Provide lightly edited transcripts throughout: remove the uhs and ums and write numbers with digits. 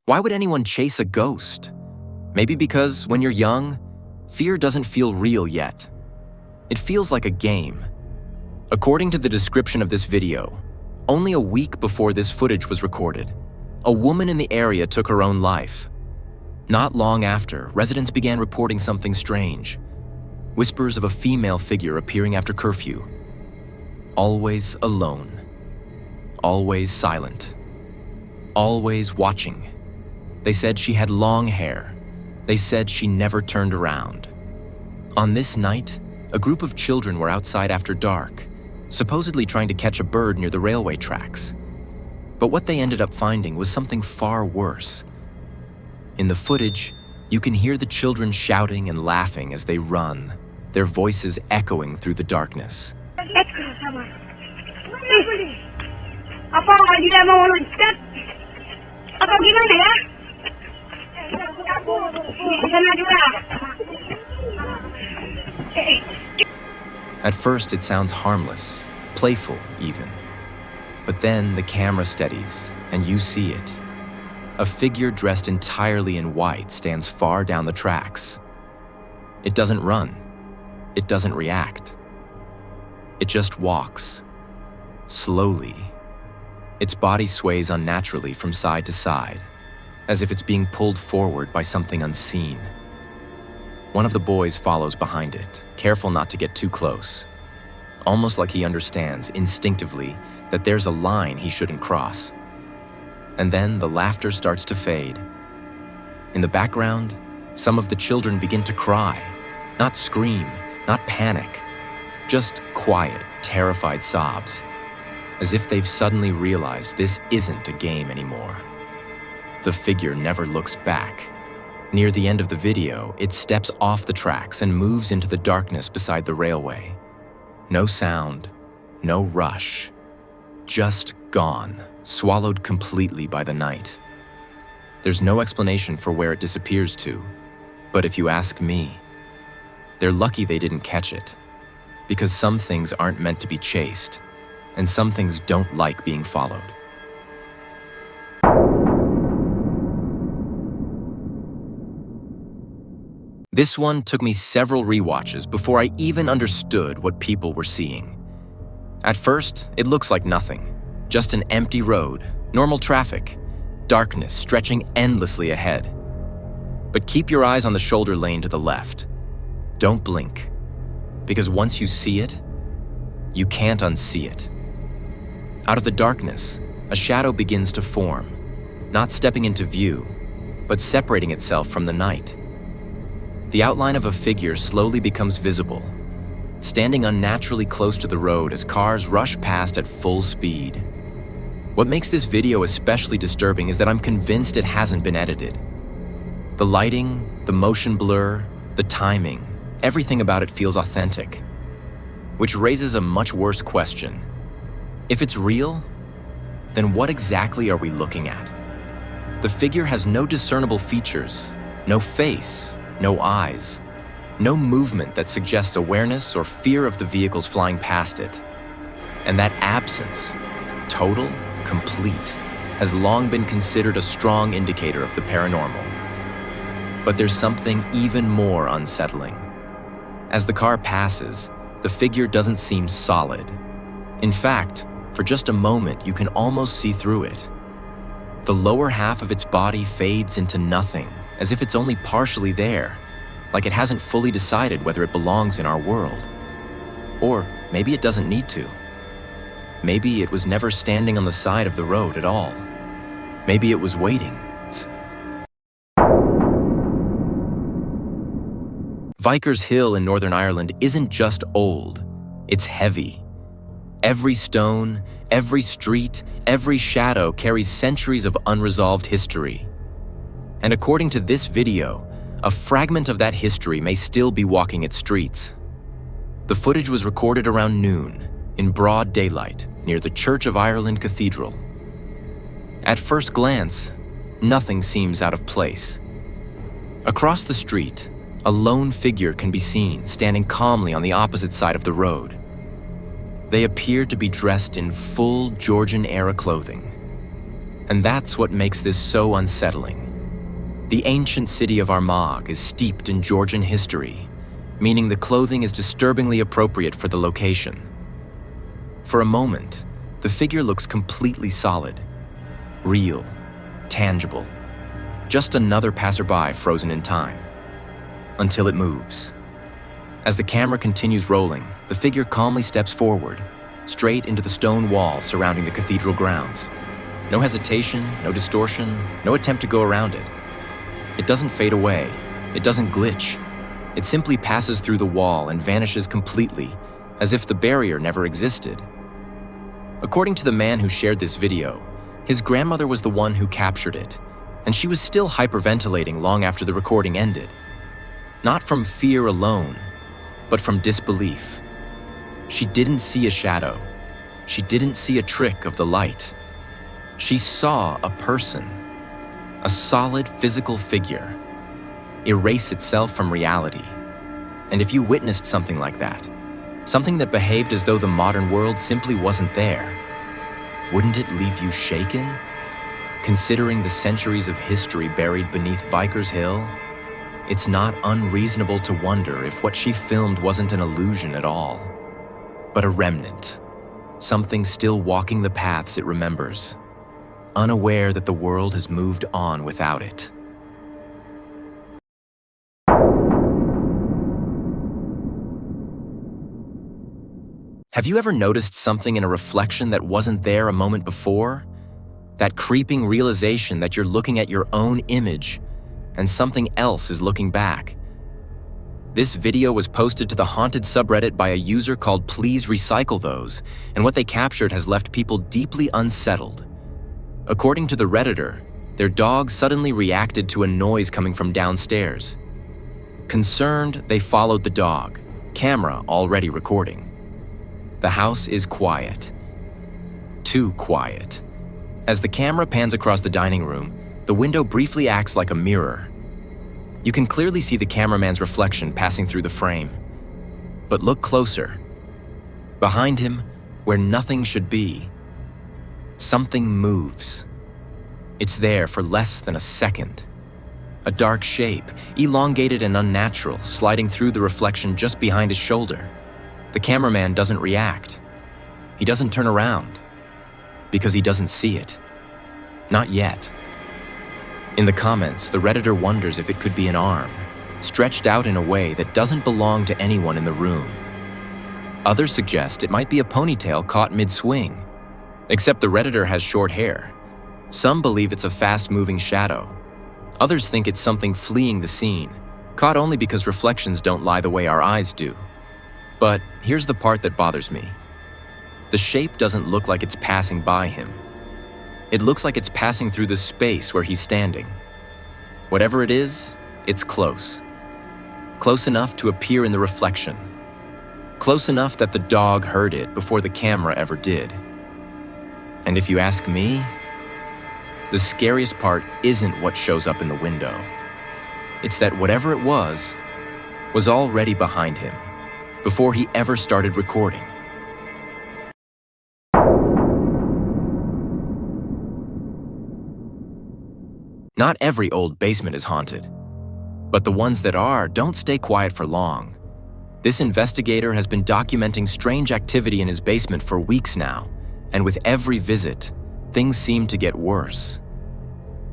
Why would anyone chase a ghost? Maybe because when you're young, fear doesn't feel real yet. It feels like a game. According to the description of this video, only a week before this footage was recorded, a woman in the area took her own life. Not long after, residents began reporting something strange. Whispers of a female figure appearing after curfew. Always alone. Always silent. Always watching. They said she had long hair. They said she never turned around. On this night, a group of children were outside after dark, supposedly trying to catch a bird near the railway tracks. But what they ended up finding was something far worse. In the footage, you can hear the children shouting and laughing as they run, their voices echoing through the darkness. At first, it sounds harmless, playful even. But then the camera steadies, and you see it. A figure dressed entirely in white stands far down the tracks. It doesn't run. It doesn't react. It just walks, slowly. Its body sways unnaturally from side to side, as if it's being pulled forward by something unseen. One of the boys follows behind it, careful not to get too close, almost like he understands instinctively that there's a line he shouldn't cross. And then the laughter starts to fade. In the background, some of the children begin to cry, not scream, not panic, just quiet, terrified sobs, as if they've suddenly realized this isn't a game anymore. The figure never looks back. Near the end of the video, it steps off the tracks and moves into the darkness beside the railway. No sound, no rush, just gone, swallowed completely by the night. There's no explanation for where it disappears to, but if you ask me, they're lucky they didn't catch it, because some things aren't meant to be chased, and some things don't like being followed. This one took me several rewatches before I even understood what people were seeing. At first, it looks like nothing, just an empty road, normal traffic, darkness stretching endlessly ahead. But keep your eyes on the shoulder lane to the left. Don't blink, because once you see it, you can't unsee it. Out of the darkness, a shadow begins to form, not stepping into view, but separating itself from the night. The outline of a figure slowly becomes visible, standing unnaturally close to the road as cars rush past at full speed. What makes this video especially disturbing is that I'm convinced it hasn't been edited. The lighting, the motion blur, the timing, everything about it feels authentic. Which raises a much worse question. If it's real, then what exactly are we looking at? The figure has no discernible features, no face, no eyes, no movement that suggests awareness or fear of the vehicles flying past it. And that absence, total, complete, has long been considered a strong indicator of the paranormal. But there's something even more unsettling. As the car passes, the figure doesn't seem solid. In fact, for just a moment, you can almost see through it. The lower half of its body fades into nothing, as if it's only partially there, like it hasn't fully decided whether it belongs in our world. Or maybe it doesn't need to. Maybe it was never standing on the side of the road at all. Maybe it was waiting. Vickers Hill in Northern Ireland isn't just old, it's heavy. Every stone, every street, every shadow carries centuries of unresolved history. And according to this video, a fragment of that history may still be walking its streets. The footage was recorded around noon, in broad daylight, near the Church of Ireland Cathedral. At first glance, nothing seems out of place. Across the street, a lone figure can be seen standing calmly on the opposite side of the road. They appear to be dressed in full Georgian-era clothing. And that's what makes this so unsettling. The ancient city of Armagh is steeped in Georgian history, meaning the clothing is disturbingly appropriate for the location. For a moment, the figure looks completely solid, real, tangible, just another passerby frozen in time, until it moves. As the camera continues rolling, the figure calmly steps forward, straight into the stone wall surrounding the cathedral grounds. No hesitation, no distortion, no attempt to go around it. It doesn't fade away, it doesn't glitch. It simply passes through the wall and vanishes completely, as if the barrier never existed. According to the man who shared this video, his grandmother was the one who captured it, and she was still hyperventilating long after the recording ended. Not from fear alone, but from disbelief. She didn't see a shadow. She didn't see a trick of the light. She saw a person, a solid physical figure, erase itself from reality. And if you witnessed something like that, something that behaved as though the modern world simply wasn't there, wouldn't it leave you shaken? Considering the centuries of history buried beneath Vickers Hill, it's not unreasonable to wonder if what she filmed wasn't an illusion at all, but a remnant, something still walking the paths it remembers, unaware that the world has moved on without it. Have you ever noticed something in a reflection that wasn't there a moment before? That creeping realization that you're looking at your own image and something else is looking back. This video was posted to the haunted subreddit by a user called pleaserecyclethose, and what they captured has left people deeply unsettled. According to the Redditor, their dog suddenly reacted to a noise coming from downstairs. Concerned, they followed the dog, camera already recording. The house is quiet. Too quiet. As the camera pans across the dining room, the window briefly acts like a mirror. You can clearly see the cameraman's reflection passing through the frame. But look closer. Behind him, where nothing should be, something moves. It's there for less than a second. A dark shape, elongated and unnatural, sliding through the reflection just behind his shoulder. The cameraman doesn't react. He doesn't turn around, because he doesn't see it. Not yet. In the comments, the Redditor wonders if it could be an arm, stretched out in a way that doesn't belong to anyone in the room. Others suggest it might be a ponytail caught mid-swing, except the Redditor has short hair. Some believe it's a fast-moving shadow. Others think it's something fleeing the scene, caught only because reflections don't lie the way our eyes do. But here's the part that bothers me. The shape doesn't look like it's passing by him. It looks like it's passing through the space where he's standing. Whatever it is, it's close. Close enough to appear in the reflection. Close enough that the dog heard it before the camera ever did. And if you ask me, the scariest part isn't what shows up in the window. It's that whatever it was already behind him, before he ever started recording. Not every old basement is haunted, but the ones that are don't stay quiet for long. This investigator has been documenting strange activity in his basement for weeks now, and with every visit, things seem to get worse.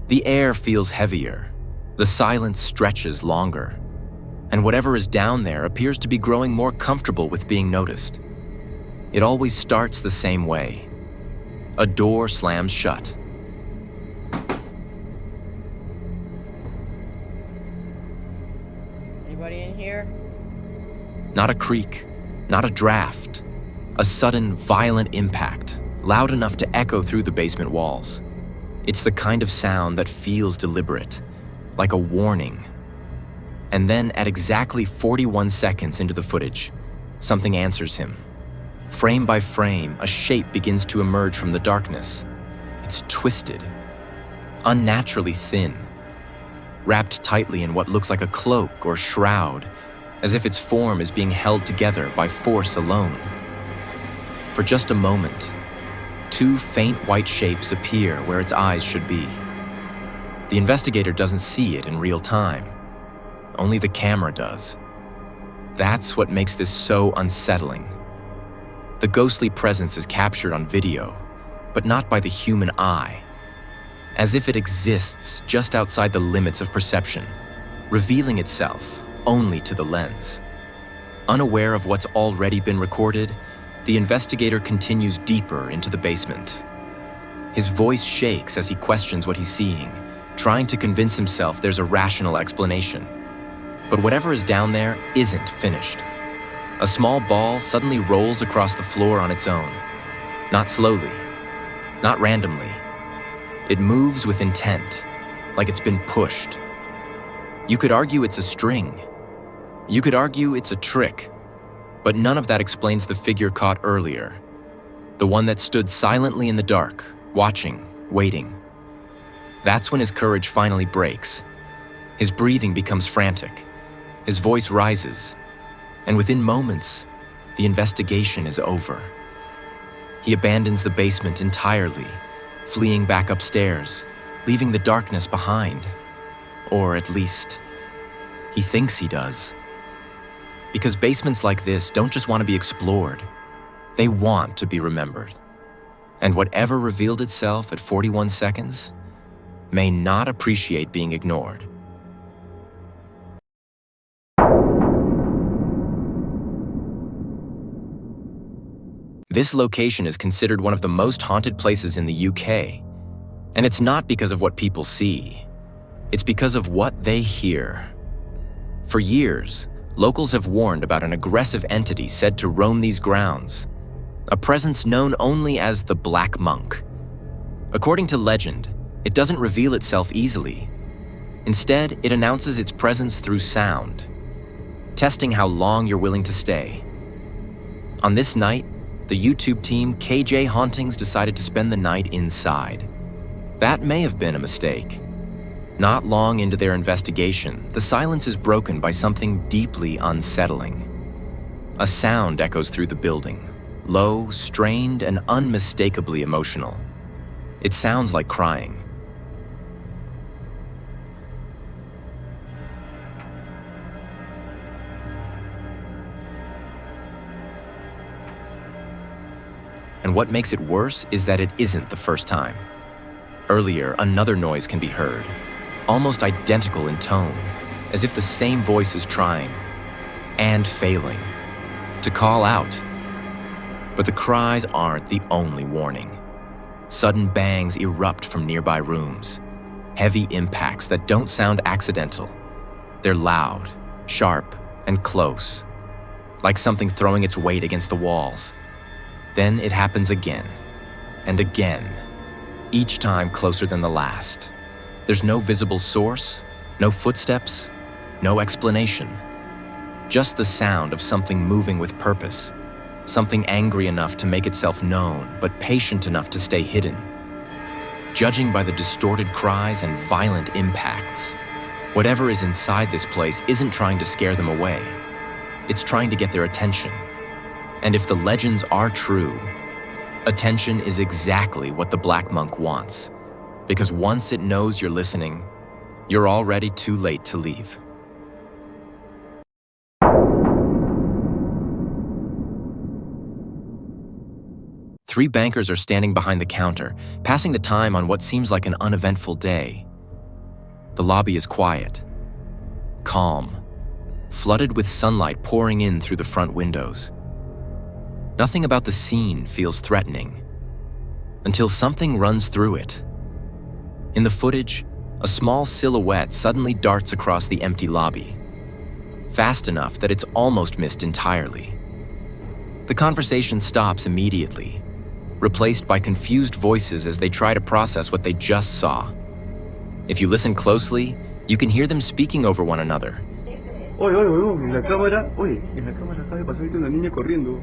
The air feels heavier, the silence stretches longer, and whatever is down there appears to be growing more comfortable with being noticed. It always starts the same way. A door slams shut. Anybody in here? Not a creak, not a draft. A sudden, violent impact, loud enough to echo through the basement walls. It's the kind of sound that feels deliberate, like a warning. And then at exactly 41 seconds into the footage, something answers him. Frame by frame, a shape begins to emerge from the darkness. It's twisted, unnaturally thin, wrapped tightly in what looks like a cloak or shroud, as if its form is being held together by force alone. For just a moment, two faint white shapes appear where its eyes should be. The investigator doesn't see it in real time. Only the camera does. That's what makes this so unsettling. The ghostly presence is captured on video, but not by the human eye, as if it exists just outside the limits of perception, revealing itself only to the lens. Unaware of what's already been recorded, the investigator continues deeper into the basement. His voice shakes as he questions what he's seeing, trying to convince himself there's a rational explanation. But whatever is down there isn't finished. A small ball suddenly rolls across the floor on its own. Not slowly, not randomly. It moves with intent, like it's been pushed. You could argue it's a string. You could argue it's a trick. But none of that explains the figure caught earlier. The one that stood silently in the dark, watching, waiting. That's when his courage finally breaks. His breathing becomes frantic. His voice rises. And within moments, the investigation is over. He abandons the basement entirely, fleeing back upstairs, leaving the darkness behind. Or at least, he thinks he does. Because basements like this don't just want to be explored, they want to be remembered. And whatever revealed itself at 41 seconds may not appreciate being ignored. This location is considered one of the most haunted places in the UK. And it's not because of what people see. It's because of what they hear. For years, locals have warned about an aggressive entity said to roam these grounds, a presence known only as the Black Monk. According to legend, it doesn't reveal itself easily. Instead, it announces its presence through sound, testing how long you're willing to stay. On this night, the YouTube team KJ Hauntings decided to spend the night inside. That may have been a mistake. Not long into their investigation, the silence is broken by something deeply unsettling. A sound echoes through the building, low, strained, and unmistakably emotional. It sounds like crying. And what makes it worse is that it isn't the first time. Earlier, another noise can be heard, almost identical in tone, as if the same voice is trying, and failing, to call out. But the cries aren't the only warning. Sudden bangs erupt from nearby rooms, heavy impacts that don't sound accidental. They're loud, sharp, and close, like something throwing its weight against the walls. Then it happens again, and again, each time closer than the last. There's no visible source, no footsteps, no explanation. Just the sound of something moving with purpose, something angry enough to make itself known, but patient enough to stay hidden. Judging by the distorted cries and violent impacts, whatever is inside this place isn't trying to scare them away. It's trying to get their attention. And if the legends are true, attention is exactly what the Black Monk wants. Because once it knows you're listening, you're already too late to leave. Three bankers are standing behind the counter, passing the time on what seems like an uneventful day. The lobby is quiet, calm, flooded with sunlight pouring in through the front windows. Nothing about the scene feels threatening, until something runs through it. In the footage, a small silhouette suddenly darts across the empty lobby, fast enough that it's almost missed entirely. The conversation stops immediately, replaced by confused voices as they try to process what they just saw. If you listen closely, you can hear them speaking over one another. Oye, en la cámara acaba de pasar ahorita una niña corriendo.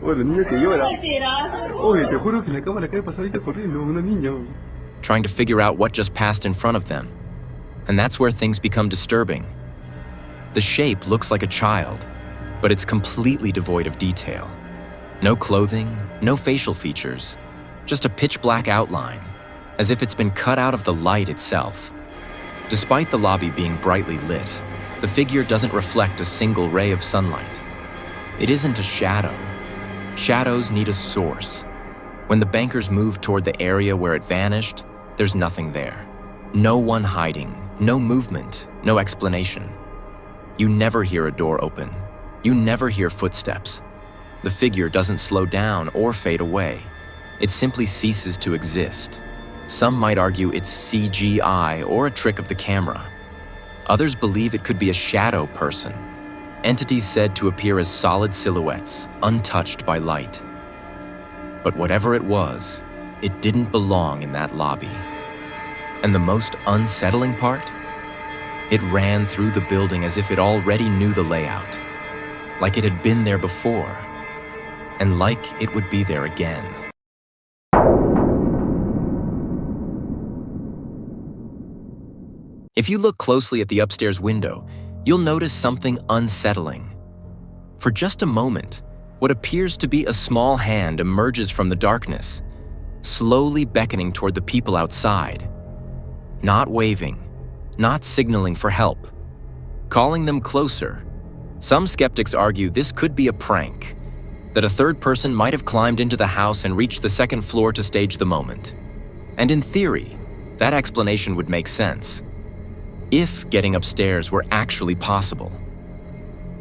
Oye, la niña que llora. Oye, te juro que en la cámara acaba de pasar ahorita corriendo, una niña. Trying to figure out what just passed in front of them. And that's where things become disturbing. The shape looks like a child, but it's completely devoid of detail. No clothing, no facial features, just a pitch-black outline, as if it's been cut out of the light itself. Despite the lobby being brightly lit, the figure doesn't reflect a single ray of sunlight. It isn't a shadow. Shadows need a source. When the bankers moved toward the area where it vanished, there's nothing there. No one hiding, no movement, no explanation. You never hear a door open. You never hear footsteps. The figure doesn't slow down or fade away. It simply ceases to exist. Some might argue it's CGI or a trick of the camera. Others believe it could be a shadow person, entities said to appear as solid silhouettes, untouched by light. But whatever it was, it didn't belong in that lobby. And the most unsettling part? It ran through the building as if it already knew the layout, like it had been there before, and like it would be there again. If you look closely at the upstairs window, you'll notice something unsettling. For just a moment, what appears to be a small hand emerges from the darkness, slowly beckoning toward the people outside. Not waving, not signaling for help, calling them closer. Some skeptics argue this could be a prank, that a third person might have climbed into the house and reached the second floor to stage the moment. And in theory, that explanation would make sense, if getting upstairs were actually possible.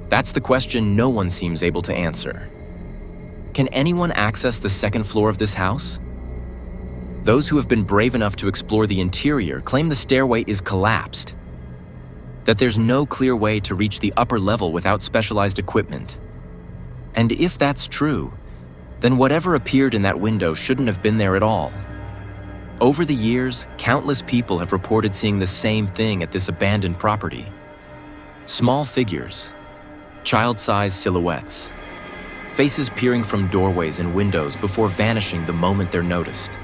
That's the question no one seems able to answer. Can anyone access the second floor of this house? Those who have been brave enough to explore the interior claim the stairway is collapsed, that there's no clear way to reach the upper level without specialized equipment. And if that's true, then whatever appeared in that window shouldn't have been there at all. Over the years, countless people have reported seeing the same thing at this abandoned property. Small figures, child-sized silhouettes, faces peering from doorways and windows before vanishing the moment they're noticed.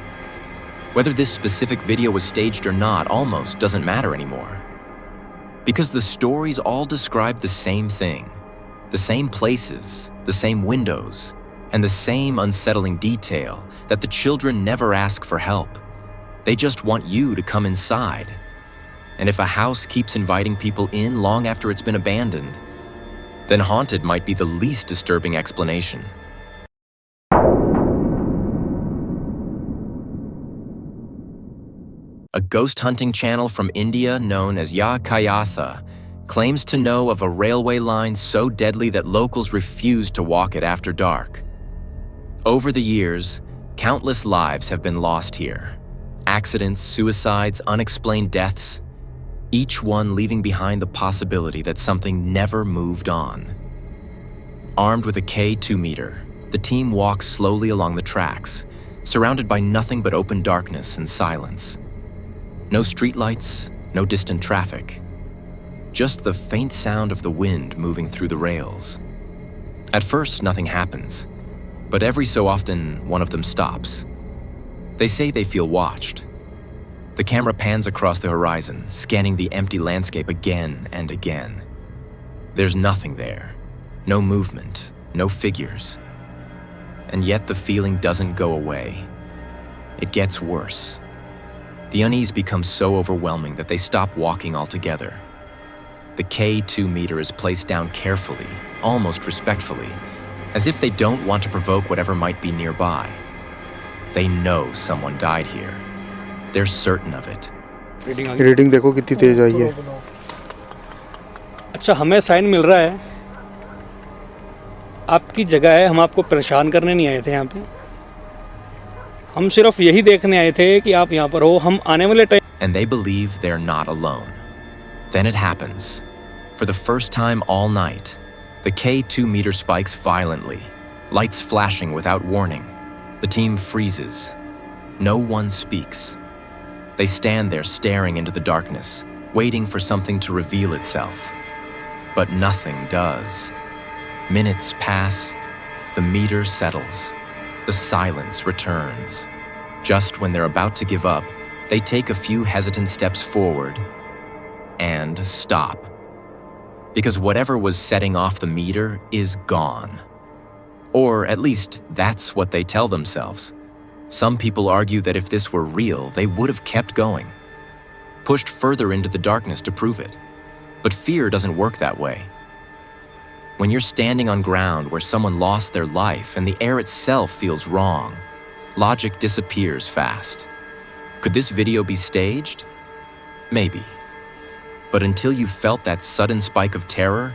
Whether this specific video was staged or not almost doesn't matter anymore, because the stories all describe the same thing, the same places, the same windows, and the same unsettling detail that the children never ask for help. They just want you to come inside. And if a house keeps inviting people in long after it's been abandoned, then haunted might be the least disturbing explanation. A ghost hunting channel from India known as Ya Kayatha claims to know of a railway line so deadly that locals refuse to walk it after dark. Over the years, countless lives have been lost here. Accidents, suicides, unexplained deaths, each one leaving behind the possibility that something never moved on. Armed with a K2 meter, the team walks slowly along the tracks, surrounded by nothing but open darkness and silence. No streetlights, no distant traffic, just the faint sound of the wind moving through the rails. At first, nothing happens, but every so often, one of them stops. They say they feel watched. The camera pans across the horizon, scanning the empty landscape again and again. There's nothing there, no movement, no figures. And yet the feeling doesn't go away. It gets worse. The unease becomes so overwhelming that they stop walking altogether. The K2 meter is placed down carefully, almost respectfully, as if they don't want to provoke whatever might be nearby. They know someone died here. They're certain of it. Reading देखो कितनी तेज आई है। अच्छा, हमें sign मिल रहा है, आपकी जगह है, हम आपको परेशान करने नहीं आए थे यहाँ पे। हम सिर्फ यही देखने आए थे कि आप यहाँ पर हो, हम आने वाले time. And they believe they're not alone. Then it happens. For the first time all night, the K2 meter spikes violently, lights flashing without warning. The team freezes. No one speaks. They stand there staring into the darkness, waiting for something to reveal itself. But nothing does. Minutes pass, the meter settles. The silence returns. Just when they're about to give up, they take a few hesitant steps forward and stop. Because whatever was setting off the meter is gone. Or at least that's what they tell themselves. Some people argue that if this were real, they would have kept going, pushed further into the darkness to prove it. But fear doesn't work that way. When you're standing on ground where someone lost their life and the air itself feels wrong, logic disappears fast. Could this video be staged? Maybe. But until you felt that sudden spike of terror,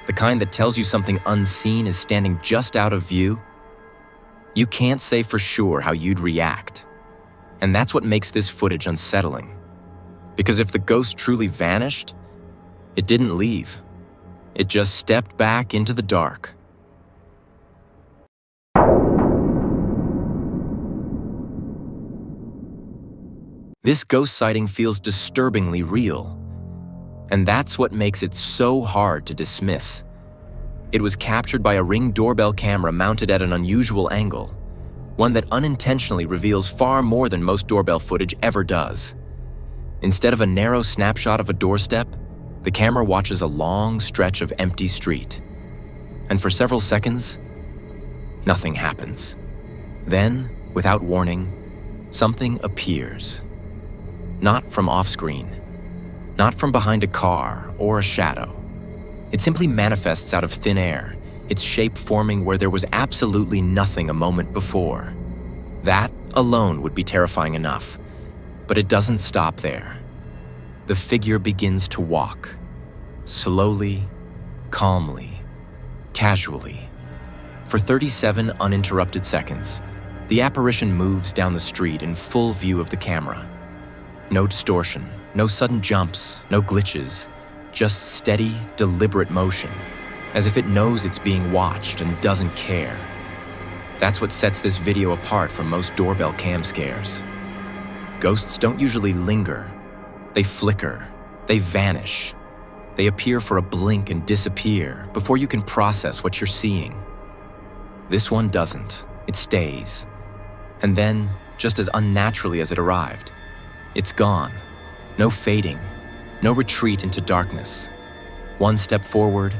the kind that tells you something unseen is standing just out of view, you can't say for sure how you'd react. And that's what makes this footage unsettling. Because if the ghost truly vanished, it didn't leave. It just stepped back into the dark. This ghost sighting feels disturbingly real. And that's what makes it so hard to dismiss. It was captured by a Ring doorbell camera mounted at an unusual angle, one that unintentionally reveals far more than most doorbell footage ever does. Instead of a narrow snapshot of a doorstep, the camera watches a long stretch of empty street. And for several seconds, nothing happens. Then, without warning, something appears. Not from off-screen, not from behind a car or a shadow. It simply manifests out of thin air, its shape forming where there was absolutely nothing a moment before. That alone would be terrifying enough, but it doesn't stop there. The figure begins to walk, slowly, calmly, casually. For 37 uninterrupted seconds, the apparition moves down the street in full view of the camera. No distortion, no sudden jumps, no glitches, just steady, deliberate motion, as if it knows it's being watched and doesn't care. That's what sets this video apart from most doorbell cam scares. Ghosts don't usually linger. They flicker, they vanish. They appear for a blink and disappear before you can process what you're seeing. This one doesn't. It stays. And then, just as unnaturally as it arrived, it's gone. No fading, no retreat into darkness. One step forward,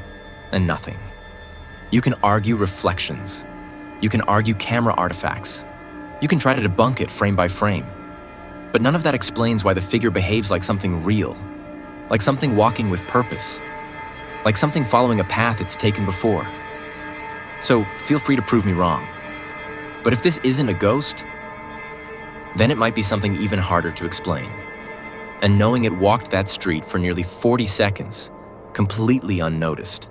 and nothing. You can argue reflections. You can argue camera artifacts. You can try to debunk it frame by frame. But none of that explains why the figure behaves like something real, like something walking with purpose, like something following a path it's taken before. So feel free to prove me wrong. But if this isn't a ghost, then it might be something even harder to explain. And knowing it walked that street for nearly 40 seconds, completely unnoticed,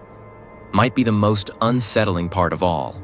might be the most unsettling part of all.